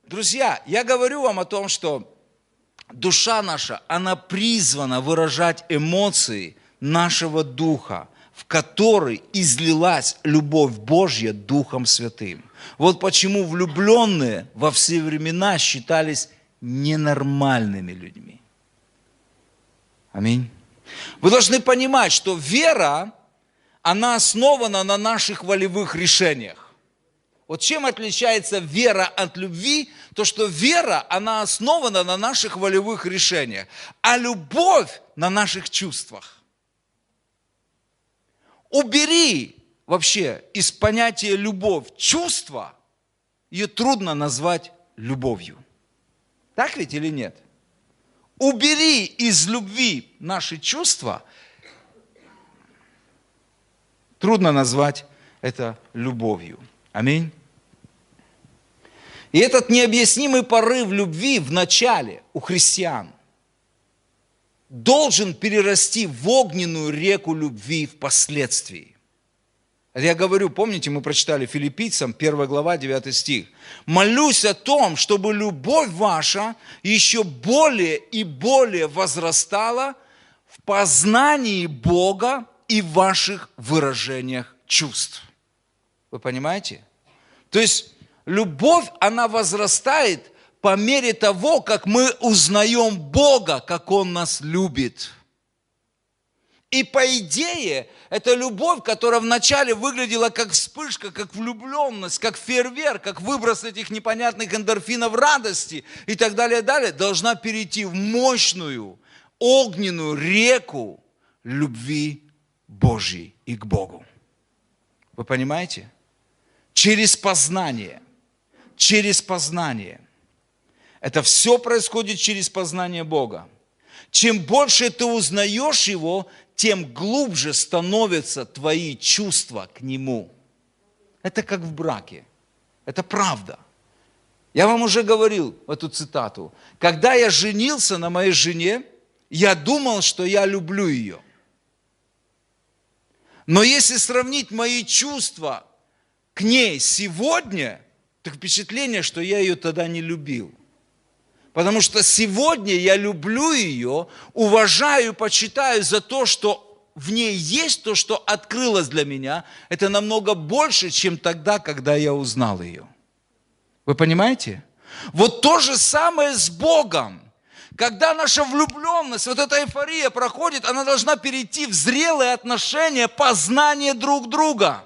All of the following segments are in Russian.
Друзья, я говорю вам о том, что душа наша, она призвана выражать эмоции нашего духа, в который излилась любовь Божья Духом Святым. Вот почему влюбленные во все времена считались ненормальными людьми. Аминь. Вы должны понимать, что вера, она основана на наших волевых решениях. Вот чем отличается вера от любви? То, что вера, она основана на наших волевых решениях, а любовь на наших чувствах. Убери вообще из понятия любовь чувство, ее трудно назвать любовью. Так ведь или нет? Убери из любви наши чувства, трудно назвать это любовью. Аминь. И этот необъяснимый порыв любви в начале у христиан должен перерасти в огненную реку любви впоследствии. Я говорю, помните, мы прочитали Филиппийцам, 1 глава, 9 стих. «Молюсь о том, чтобы любовь ваша еще более и более возрастала в познании Бога и в ваших выражениях чувств». Вы понимаете? То есть, любовь, она возрастает по мере того, как мы узнаем Бога, как Он нас любит. И по идее, это любовь, которая вначале выглядела как вспышка, как влюбленность, как фейерверк, как выброс этих непонятных эндорфинов радости и так далее, должна перейти в мощную, огненную реку любви Божьей и к Богу. Вы понимаете? Через познание. Через познание. Это все происходит через познание Бога. Чем больше ты узнаешь Его, тем глубже становятся твои чувства к Нему. Это как в браке. Это правда. Я вам уже говорил эту цитату. Когда я женился на моей жене, я думал, что я люблю ее. Но если сравнить мои чувства к ней сегодня, так впечатление, что я ее тогда не любил. Потому что сегодня я люблю ее, уважаю, почитаю за то, что в ней есть, то, что открылось для меня. Это намного больше, чем тогда, когда я узнал ее. Вы понимаете? Вот то же самое с Богом. Когда наша влюбленность, вот эта эйфория проходит, она должна перейти в зрелые отношения, познание друг друга.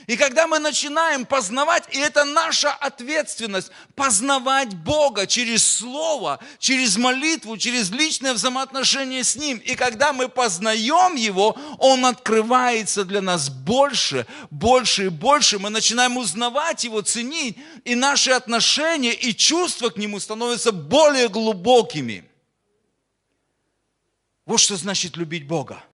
И когда мы начинаем познавать, и это наша ответственность, познавать Бога через Слово, через молитву, через личное взаимоотношение с Ним. И когда мы познаем Его, Он открывается для нас больше, больше и больше. Мы начинаем узнавать Его, ценить, и наши отношения и чувства к Нему становятся более глубокими. Вот что значит любить Бога.